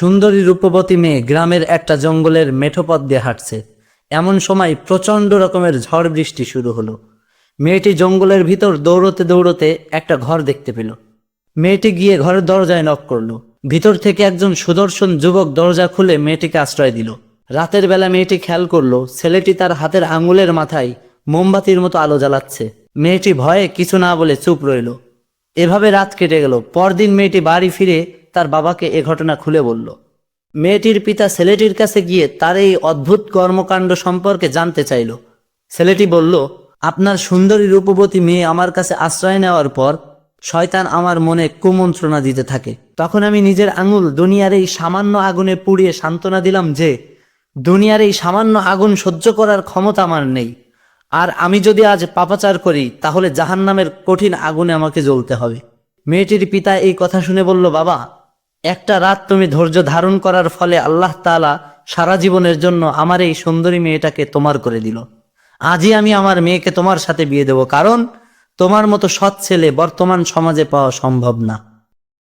সুন্দরী রূপবতী মেয়ে গ্রামের একটা জঙ্গলের মেঠো পথ দিয়ে হাঁটছে। এমন সময় প্রচণ্ড রকমের ঝড় বৃষ্টি শুরু হলো। মেয়েটি জঙ্গলের ভিতর দৌড়তে দৌড়তে একটা ঘর দেখতে পেল। মেয়েটি গিয়ে ঘরের দরজায় নক করলো। ভিতর থেকে একজন সুদর্শন যুবক দরজা খুলে মেয়েটিকে আশ্রয় দিল। রাতের বেলা মেয়েটি খেয়াল করলো ছেলেটি তার হাতের আঙুলের মাথায় মোমবাতির মতো আলো জ্বালাচ্ছে। মেয়েটি ভয়ে কিছু না বলে চুপ রইল। এভাবে রাত কেটে গেল। পরদিন মেয়েটি বাড়ি ফিরে তার বাবাকে এ ঘটনা খুলে বলল। মেয়েটির পিতা ছেলেটির কাছে গিয়ে তার এই অদ্ভুত কর্মকাণ্ড সম্পর্কে জানতে চাইল। ছেলেটি বলল, আপনার সুন্দরী রূপবতী মেয়ে আমার কাছে আশ্রয় নেওয়ার পর শয়তান আমার মনে কুমন্ত্রণা দিতে থাকে। তখন আমি নিজের আঙুল দুনিয়ার এই সামান্য আগুনে পুড়িয়ে সান্ত্বনা দিলাম যে দুনিয়ার এই সামান্য আগুন সহ্য করার ক্ষমতা আমার নেই, আর আমি যদি আজ পাপাচার করি তাহলে জাহান্নামের কঠিন আগুনে আমাকে জ্বলতে হবে। মেয়েটির পিতা এই কথা শুনে বলল, বাবা, একটা রাত তুমি ধৈর্য ধারণ করার ফলে আল্লাহ তাআলা সারা জীবনের জন্য আমার এই সুন্দরী মেয়েটাকে তোমার করে দিল। আজই আমি আমার মেয়েকে তোমার সাথে বিয়ে দেব, কারণ তোমার মতো সৎ ছেলে বর্তমান সমাজে পাওয়া সম্ভব না।